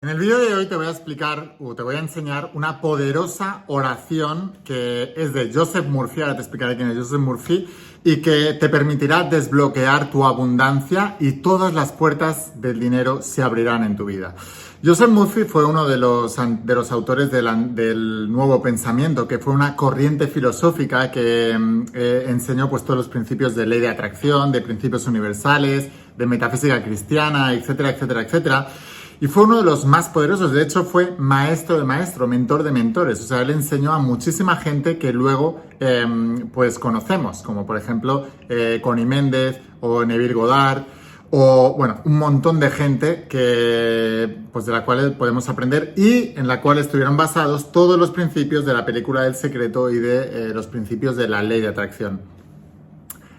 En el vídeo de hoy te voy a explicar o te voy a enseñar una poderosa oración que es de Joseph Murphy, ahora te explicaré quién es Joseph Murphy, y que te permitirá desbloquear tu abundancia y todas las puertas del dinero se abrirán en tu vida. Joseph Murphy fue uno de los autores del nuevo pensamiento, que fue una corriente filosófica que enseñó pues, todos los principios de ley de atracción, de principios universales, de metafísica cristiana, etcétera, etcétera, etcétera. Y fue uno de los más poderosos, de hecho fue maestro de maestro, mentor de mentores, o sea, él enseñó a muchísima gente que luego pues conocemos, como por ejemplo Connie Méndez o Neville Goddard, o bueno, un montón de gente que, pues de la cual podemos aprender y en la cual estuvieron basados todos los principios de la película del secreto y de los principios de la ley de atracción.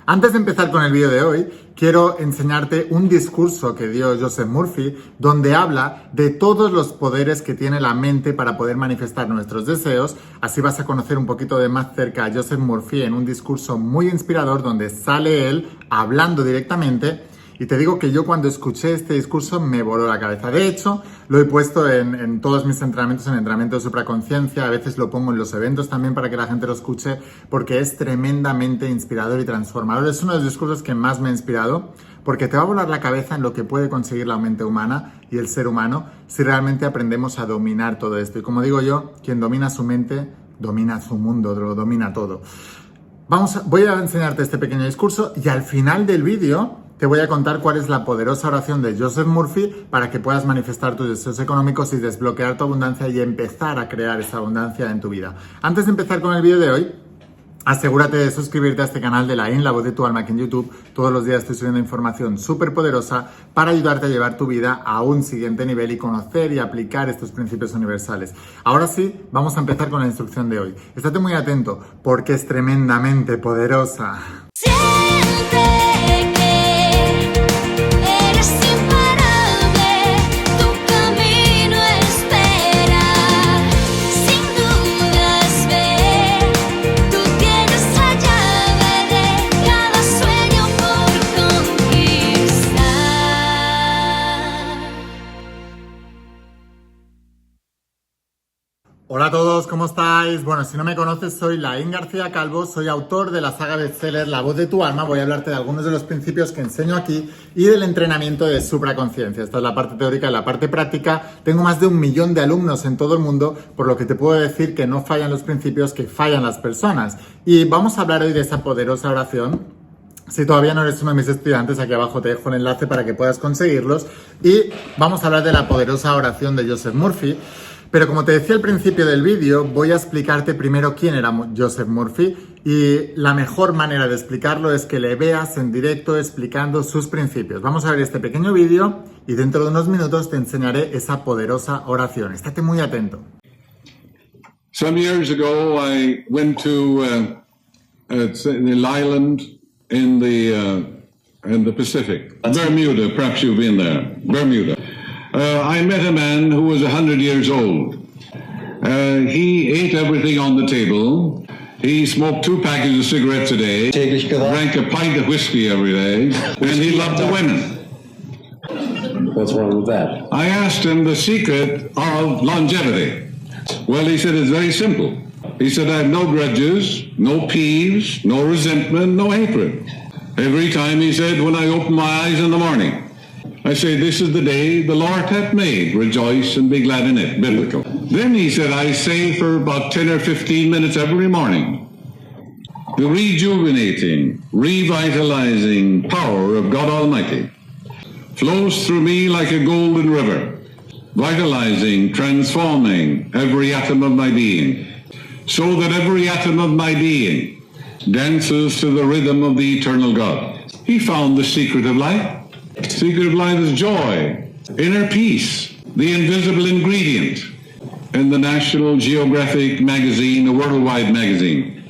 Antes de empezar con el vídeo de hoy, quiero enseñarte un discurso que dio Joseph Murphy, donde habla de todos los poderes que tiene la mente para poder manifestar nuestros deseos. Así vas a conocer un poquito de más cerca a Joseph Murphy en un discurso muy inspirador donde sale él hablando directamente. Y te digo que yo cuando escuché este discurso me voló la cabeza. De hecho, lo he puesto en todos mis entrenamientos, en entrenamiento de supraconciencia. A veces lo pongo en los eventos también para que la gente lo escuche porque es tremendamente inspirador y transformador. Es uno de los discursos que más me ha inspirado porque te va a volar la cabeza en lo que puede conseguir la mente humana y el ser humano si realmente aprendemos a dominar todo esto. Y como digo yo, quien domina su mente, domina su mundo, lo domina todo. Voy a enseñarte este pequeño discurso y al final del vídeo te voy a contar cuál es la poderosa oración de Joseph Murphy para que puedas manifestar tus deseos económicos y desbloquear tu abundancia y empezar a crear esa abundancia en tu vida. Antes de empezar con el vídeo de hoy, asegúrate de suscribirte a este canal de Lain, la voz de tu alma, aquí en YouTube. Todos los días estoy subiendo información súper poderosa para ayudarte a llevar tu vida a un siguiente nivel y conocer y aplicar estos principios universales. Ahora sí, vamos a empezar con la instrucción de hoy. Estate muy atento porque es tremendamente poderosa. Hola a todos, ¿cómo estáis? Bueno, si no me conoces, soy Lain García Calvo, soy autor de la saga bestseller La voz de tu alma. Voy a hablarte de algunos de los principios que enseño aquí y del entrenamiento de supraconciencia. Esta es la parte teórica y la parte práctica. Tengo más de 1 millón de alumnos en todo el mundo, por lo que te puedo decir que no fallan los principios, que fallan las personas. Y vamos a hablar hoy de esa poderosa oración. Si todavía no eres uno de mis estudiantes, aquí abajo te dejo el enlace para que puedas conseguirlos. Y vamos a hablar de la poderosa oración de Joseph Murphy. Pero como te decía al principio del vídeo, voy a explicarte primero quién era Joseph Murphy y la mejor manera de explicarlo es que le veas en directo explicando sus principios. Vamos a ver este pequeño vídeo y dentro de unos minutos te enseñaré esa poderosa oración. Estate muy atento. Some years ago I went to an island in the Pacific, Bermuda, perhaps you've been there, Bermuda. I met a man who was 100 years old. He ate everything on the table. He smoked 2 packages of cigarettes a day, drank a pint of whiskey every day, and he loved the women. What's wrong with that? I asked him the secret of longevity. Well, he said it's very simple. He said, I have no grudges, no peeves, no resentment, no hatred. Every time, he said, when I open my eyes in the morning, I say, this is the day the Lord hath made. Rejoice and be glad in it. Biblical. Then he said, I say for about 10 or 15 minutes every morning, the rejuvenating, revitalizing power of God Almighty flows through me like a golden river, vitalizing, transforming every atom of my being, so that every atom of my being dances to the rhythm of the eternal God. He found the secret of life. The secret of life is joy, inner peace, the invisible ingredient. In the National Geographic magazine, a worldwide magazine,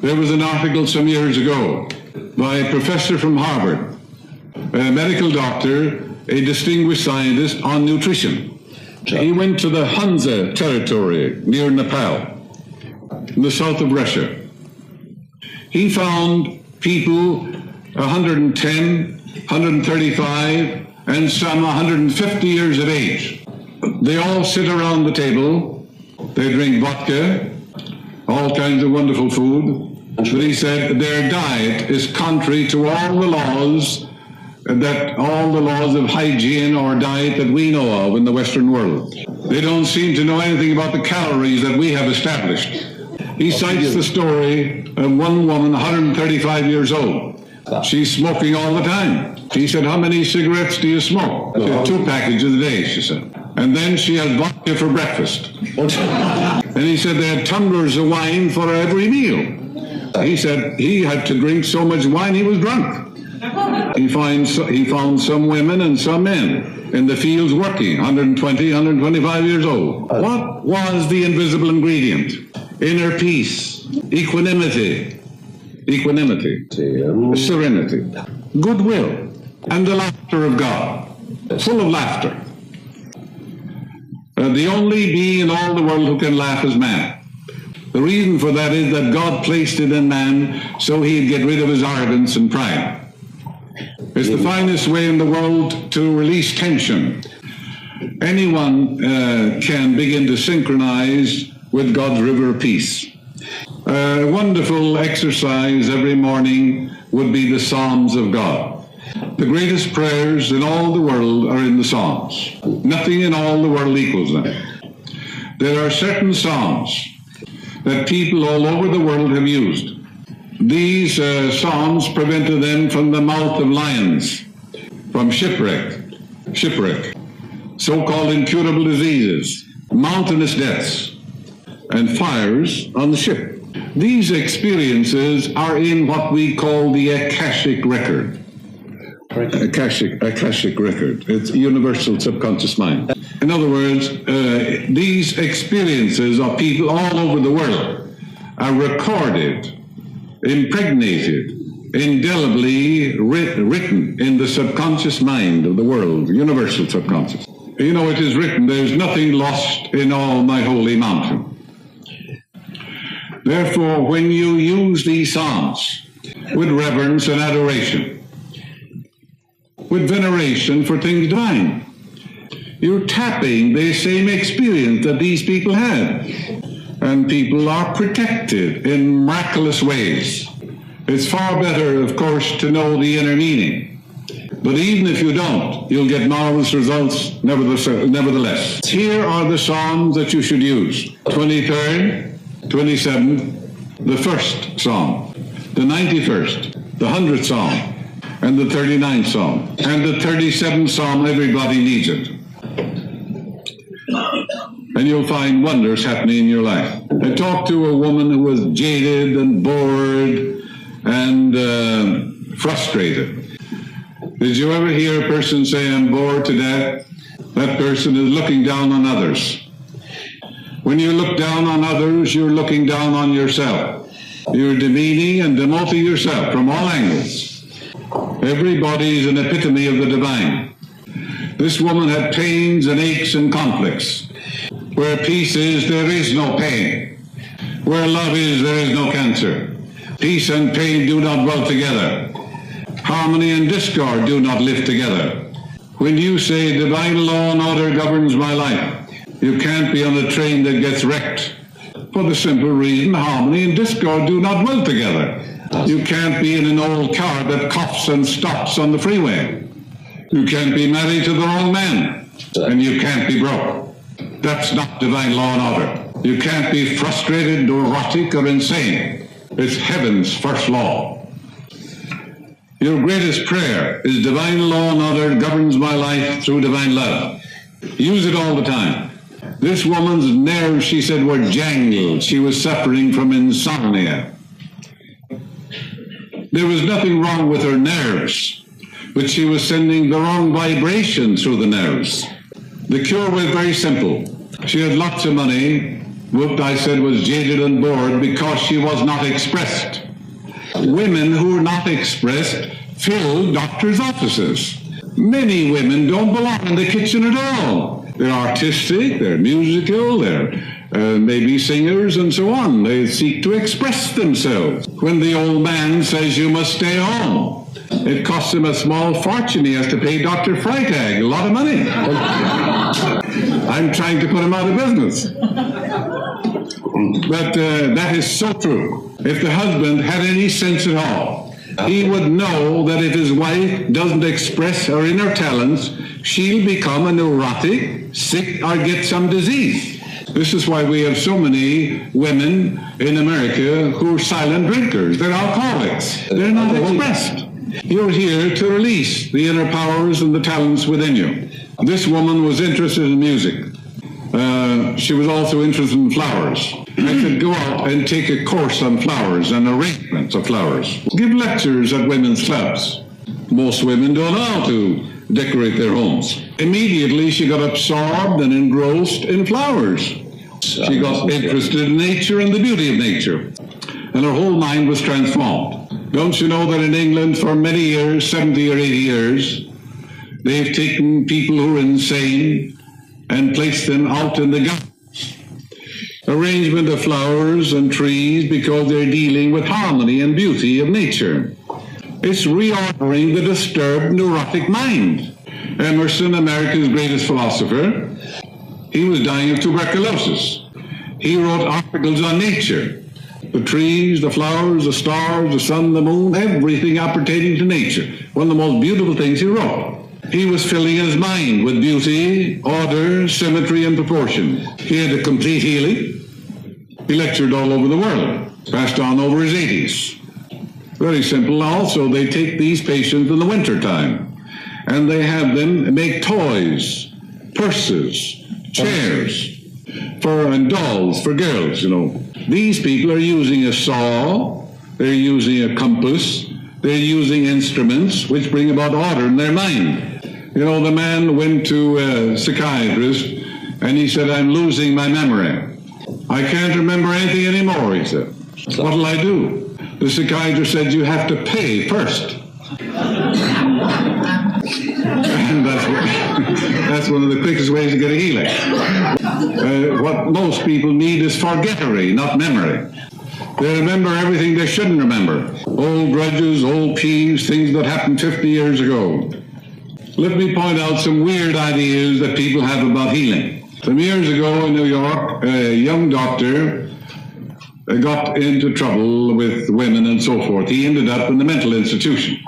there was an article some years ago by a professor from Harvard, a medical doctor, a distinguished scientist on nutrition. He went to the Hunza territory near Nepal, in the south of Russia. He found people 110, 135, and some 150 years of age. They all sit around the table, they drink vodka, all kinds of wonderful food. But he said their diet is contrary to all the laws of hygiene or diet that we know of in the Western world. They don't seem to know anything about the calories that we have established. He cites the story of one woman, 135 years old. She's smoking all the time. He said, how many cigarettes do you smoke? She said, 2 packages a day, she said. And then she had vodka for breakfast. And he said they had tumblers of wine for every meal. He said he had to drink so much wine he was drunk. He found some women and some men in the fields working, 120, 125 years old. What was the invisible ingredient? Inner peace, equanimity, serenity, goodwill, and the laughter of God, full of laughter. The only being in all the world who can laugh is man. The reason for that is that God placed it in man so he'd get rid of his arrogance and pride. It's the finest way in the world to release tension. Anyone can begin to synchronize with God's river of peace. A wonderful exercise every morning would be the Psalms of God. The greatest prayers in all the world are in the Psalms. Nothing in all the world equals them. There are certain Psalms that people all over the world have used. These Psalms prevented them from the mouth of lions, from shipwreck, so-called incurable diseases, mountainous deaths, and fires on the ship. These experiences are in what we call the Akashic record. Akashic record. It's universal subconscious mind. In other words, these experiences of people all over the world are recorded, impregnated, indelibly written in the subconscious mind of the world, universal subconscious. You know, it is written, there is nothing lost in all my holy mountain. Therefore, when you use these Psalms with reverence and adoration, with veneration for things divine, you're tapping the same experience that these people had. And people are protected in miraculous ways. It's far better, of course, to know the inner meaning. But even if you don't, you'll get marvelous results nevertheless. Here are the Psalms that you should use. 23rd, 27th, the 1st Psalm, the 91st, the 100th Psalm, and the 39th Psalm, and the 37th Psalm. Everybody needs it. And you'll find wonders happening in your life. I talked to a woman who was jaded and bored and frustrated. Did you ever hear a person say, I'm bored to death? That person is looking down on others. When you look down on others, you're looking down on yourself. You're demeaning and demoting yourself from all angles. Everybody is an epitome of the divine. This woman had pains and aches and conflicts. Where peace is, there is no pain. Where love is, there is no cancer. Peace and pain do not dwell together. Harmony and discord do not live together. When you say divine law and order governs my life, you can't be on a train that gets wrecked. For the simple reason, harmony and discord do not dwell together. You can't be in an old car that coughs and stops on the freeway. You can't be married to the wrong man, and you can't be broke. That's not divine law and order. You can't be frustrated, neurotic, or insane. It's heaven's first law. Your greatest prayer is divine law and order governs my life through divine love. Use it all the time. This woman's nerves, she said, were jangled. She was suffering from insomnia. There was nothing wrong with her nerves, but she was sending the wrong vibration through the nerves. The cure was very simple. She had lots of money, what I said was jaded and bored because she was not expressed. Women who are not expressed fill doctors' offices. Many women don't belong in the kitchen at all. They're artistic, they're musical, they're maybe singers and so on. They seek to express themselves. When the old man says you must stay home, it costs him a small fortune. He has to pay Dr. Freitag a lot of money. I'm trying to put him out of business. But that is so true. If the husband had any sense at all, he would know that if his wife doesn't express her inner talents, she'll become a neurotic, sick, or get some disease. This is why we have so many women in America who are silent drinkers. They're alcoholics. They're not expressed. You're here to release the inner powers and the talents within you. This woman was interested in music. She was also interested in flowers. I said, go out and take a course on flowers and arrangements of flowers. Give lectures at women's clubs. Most women don't know how to decorate their homes. Immediately she got absorbed and engrossed in flowers. She got interested in nature and the beauty of nature. And her whole mind was transformed. Don't you know that in England for many years, 70 or 80 years, they've taken people who are insane and placed them out in the gardens. Arrangement of flowers and trees because they're dealing with harmony and beauty of nature. It's reordering the disturbed neurotic mind. Emerson, America's greatest philosopher, he was dying of tuberculosis. He wrote articles on nature. The trees, the flowers, the stars, the sun, the moon, everything appertaining to nature. One of the most beautiful things he wrote. He was filling his mind with beauty, order, symmetry, and proportion. He had a complete healing. He lectured all over the world, passed on over his 80s. Very simple. Also, they take these patients in the wintertime, and they have them make toys, purses, chairs, and dolls for girls, you know. These people are using a saw, they're using a compass, they're using instruments which bring about order in their mind. You know, the man went to a psychiatrist and he said, I'm losing my memory. I can't remember anything anymore, he said. What'll I do? The psychiatrist said, you have to pay first. And that's one of the quickest ways to get a healing. What most people need is forgettery, not memory. They remember everything they shouldn't remember. Old grudges, old peeves, things that happened 50 years ago. Let me point out some weird ideas that people have about healing. Some years ago in New York, a young doctor got into trouble with women and so forth. He ended up in the mental institution.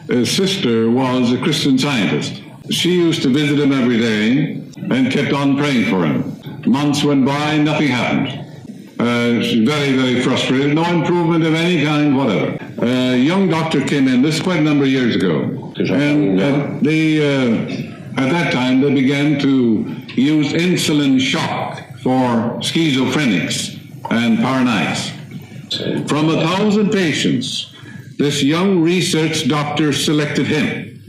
His sister was a Christian Scientist. She used to visit him every day and kept on praying for him. Months went by, nothing happened. She's very, very frustrated, no improvement of any kind, whatever. A young doctor came in, this is quite a number of years ago, and at that time they began to use insulin shock for schizophrenics and paranoiacs. From 1,000 patients, this young research doctor selected him.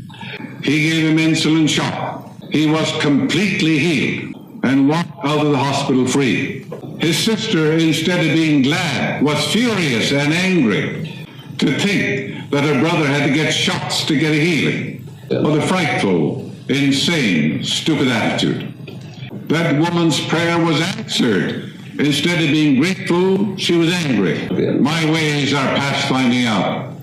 He gave him insulin shock. He was completely healed and walked out of the hospital free. His sister, instead of being glad, was furious and angry to think that her brother had to get shots to get a healing. What a frightful, insane, stupid attitude. That woman's prayer was answered. Instead of being grateful, she was angry. My ways are past finding out.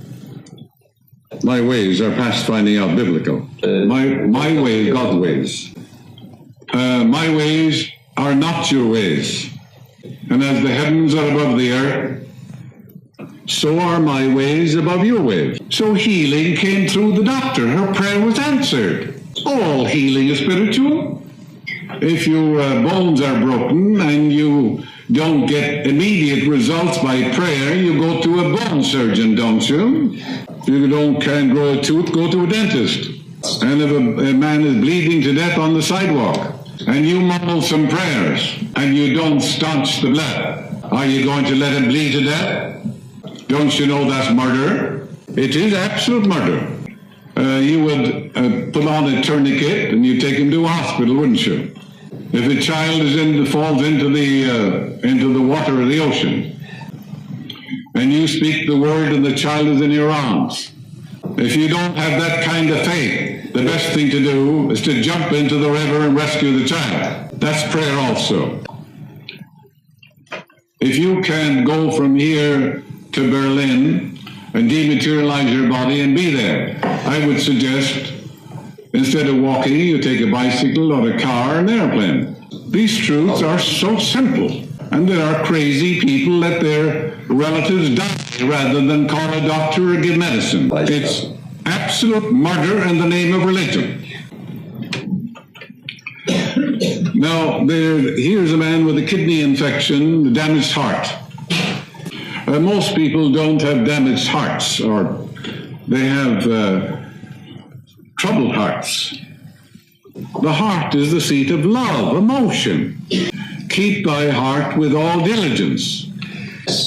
My ways are past finding out biblical. My ways, God's ways. My ways are not your ways. And as the heavens are above the earth, so are my ways above your ways. So healing came through the doctor. Her prayer was answered. All healing is spiritual. If your bones are broken and you don't get immediate results by prayer, you go to a bone surgeon, don't you? If you can't grow a tooth, go to a dentist. And if a man is bleeding to death on the sidewalk, and you mumble some prayers, and you don't staunch the blood, are you going to let him bleed to death? Don't you know that's murder? It is absolute murder. You would put on a tourniquet and you take him to a hospital, wouldn't you? If a child falls into the water of the ocean, and you speak the word and the child is in your arms, if you don't have that kind of faith, the best thing to do is to jump into the river and rescue the child. That's prayer also. If you can go from here to Berlin and dematerialize your body and be there, I would suggest Instead of walking, you take a bicycle or a car or an airplane. These truths are so simple. And there are crazy people let their relatives die rather than call a doctor or give medicine. It's absolute murder in the name of religion. Now, here's a man with a kidney infection, a damaged heart. Most people don't have damaged hearts, or they have troubled hearts. The heart is the seat of love, emotion. Keep thy heart with all diligence,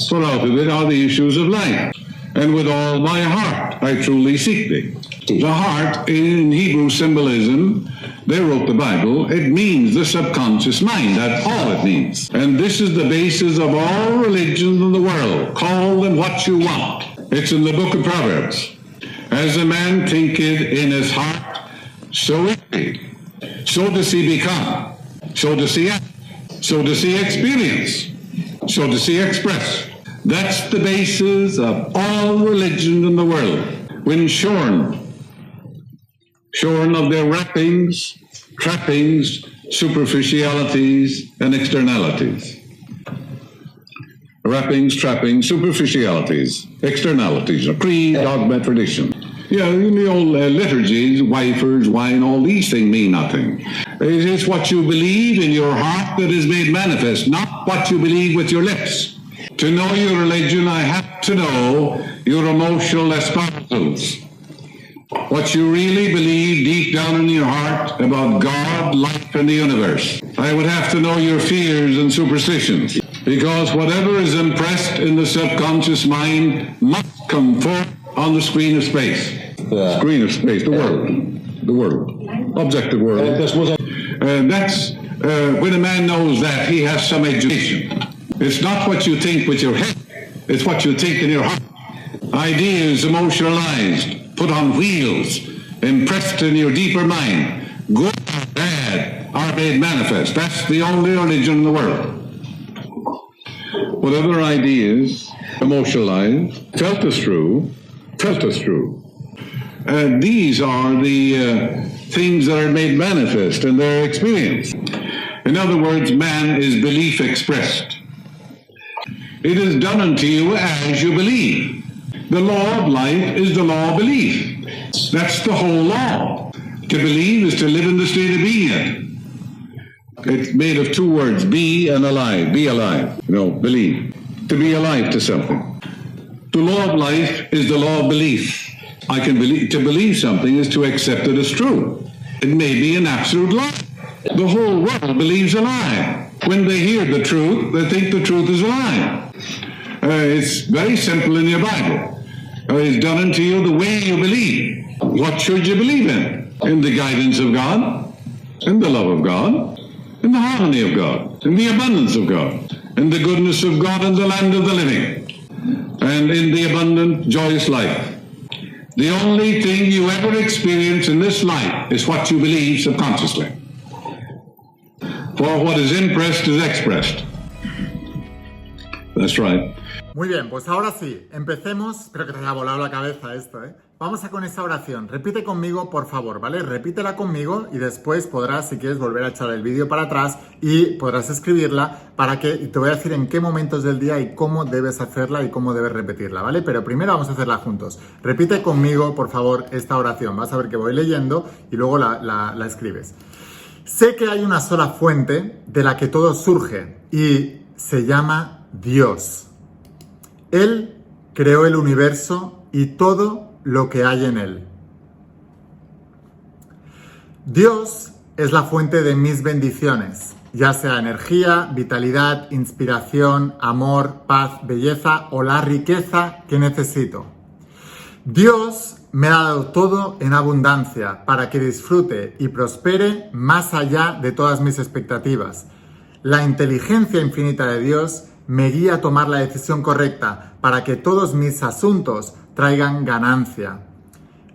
for out of it are the issues of life. And with all my heart I truly seek thee. The heart, in Hebrew symbolism, they wrote the Bible, it means the subconscious mind. That's all it means. And this is the basis of all religions in the world. Call them what you want. It's in the book of Proverbs. As a man thinketh in his heart, so is he. So does he become. So does he act. So does he experience. So does he express. That's the basis of all religions in the world. When shorn of their wrappings, trappings, superficialities, and externalities. Wrappings, trappings, superficialities, externalities, creed, dogma, tradition. Yeah, in the old liturgies, wafers, wine, all these things mean nothing. It is what you believe in your heart that is made manifest, not what you believe with your lips. To know your religion, I have to know your emotional espousals. What you really believe deep down in your heart about God, life, and the universe. I would have to know your fears and superstitions, because whatever is impressed in the subconscious mind must come forth on the screen of space. Screen of space, the world, objective world. That's when a man knows that, he has some education. It's not what you think with your head, it's what you think in your heart. Ideas emotionalized, put on wheels, impressed in your deeper mind, good or bad, are made manifest. That's the only religion in the world. Whatever ideas, emotionalized, felt as true. These are the things that are made manifest in their experience. In other words, man is belief expressed. It is done unto you as you believe. The law of life is the law of belief. That's the whole law. To believe is to live in the state of being. It's made of two words, be and alive. Be alive. Believe. To be alive to something. The law of life is the law of belief. To believe something is to accept it as true. It may be an absolute lie. The whole world believes a lie. When they hear the truth, they think the truth is a lie. It's very simple in your Bible. It's done unto you the way you believe. What should you believe in? In the guidance of God, in the love of God, in the harmony of God, in the abundance of God, in the goodness of God in the land of the living, and in the abundant, joyous life. The only thing you ever experience in this life is what you believe subconsciously. For what is impressed is expressed. That's right. Muy bien, pues ahora sí, empecemos. Espero que te haya volado la cabeza esto, ¿eh? Vamos a con esa oración. Repite conmigo, por favor, ¿vale? Repítela conmigo y después podrás, si quieres, volver a echar el vídeo para atrás y podrás escribirla y te voy a decir en qué momentos del día y cómo debes hacerla y cómo debes repetirla, ¿vale? Pero primero vamos a hacerla juntos. Repite conmigo, por favor, esta oración. Vas a ver que voy leyendo y luego la escribes. Sé que hay una sola fuente de la que todo surge y se llama Dios. Él creó el universo y todo lo que hay en él. Dios es la fuente de mis bendiciones, ya sea energía, vitalidad, inspiración, amor, paz, belleza o la riqueza que necesito. Dios me ha dado todo en abundancia para que disfrute y prospere más allá de todas mis expectativas. La inteligencia infinita de Dios me guía a tomar la decisión correcta para que todos mis asuntos traigan ganancia.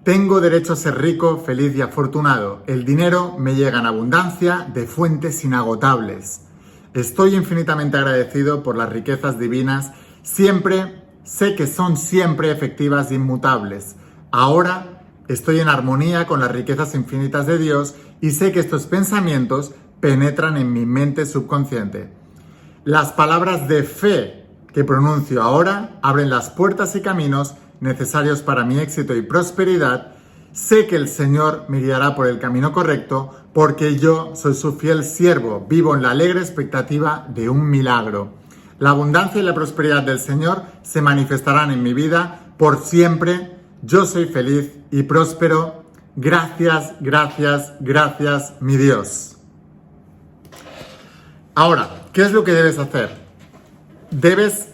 Tengo derecho a ser rico, feliz y afortunado. El dinero me llega en abundancia de fuentes inagotables. Estoy infinitamente agradecido por las riquezas divinas. Sé que son siempre efectivas e inmutables. Ahora estoy en armonía con las riquezas infinitas de Dios y sé que estos pensamientos penetran en mi mente subconsciente. Las palabras de fe que pronuncio ahora abren las puertas y caminos necesarios para mi éxito y prosperidad. Sé que el Señor me guiará por el camino correcto porque yo soy su fiel siervo, vivo en la alegre expectativa de un milagro. La abundancia y la prosperidad del Señor se manifestarán en mi vida por siempre. Yo soy feliz y próspero. Gracias, gracias, gracias, mi Dios. Ahora, ¿qué es lo que debes hacer? Debes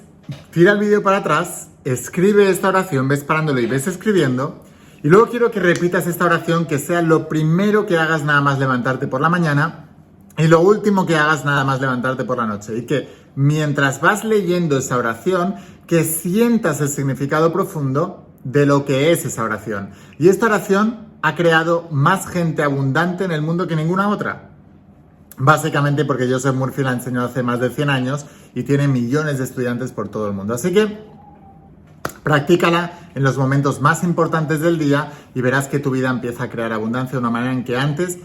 tirar el vídeo para atrás, escribe esta oración, ves parándolo y ves escribiendo. Y luego quiero que repitas esta oración, que sea lo primero que hagas nada más levantarte por la mañana y lo último que hagas nada más levantarte por la noche. Y que mientras vas leyendo esa oración, que sientas el significado profundo de lo que es esa oración. Y esta oración ha creado más gente abundante en el mundo que ninguna otra. Básicamente porque Joseph Murphy la enseñó hace más de 100 años y tiene millones de estudiantes por todo el mundo. Así que practícala en los momentos más importantes del día y verás que tu vida empieza a crear abundancia de una manera en que antes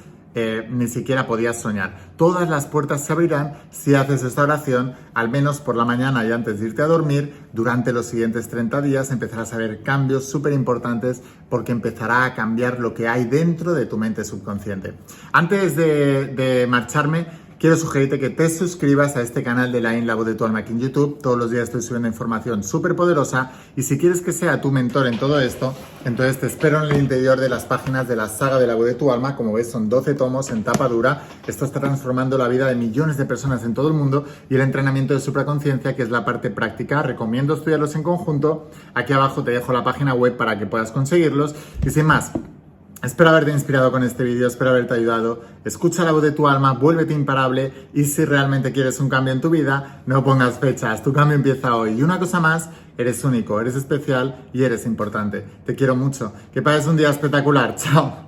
ni siquiera podías soñar. Todas las puertas se abrirán si haces esta oración, al menos por la mañana y antes de irte a dormir. Durante los siguientes 30 días empezarás a ver cambios súper importantes porque empezará a cambiar lo que hay dentro de tu mente subconsciente. Antes de marcharme, quiero sugerirte que te suscribas a este canal de Lain, la voz de tu alma, aquí en YouTube. Todos los días estoy subiendo información súper poderosa y si quieres que sea tu mentor en todo esto, entonces te espero en el interior de las páginas de la saga de la voz de tu alma. Como ves, son 12 tomos en tapa dura. Esto está transformando la vida de millones de personas en todo el mundo y el entrenamiento de supraconciencia, que es la parte práctica. Recomiendo estudiarlos en conjunto. Aquí abajo te dejo la página web para que puedas conseguirlos. Y sin más, espero haberte inspirado con este vídeo, espero haberte ayudado. Escucha la voz de tu alma, vuélvete imparable y si realmente quieres un cambio en tu vida, no pongas fechas, tu cambio empieza hoy. Y una cosa más, eres único, eres especial y eres importante. Te quiero mucho. Que pases un día espectacular. Chao.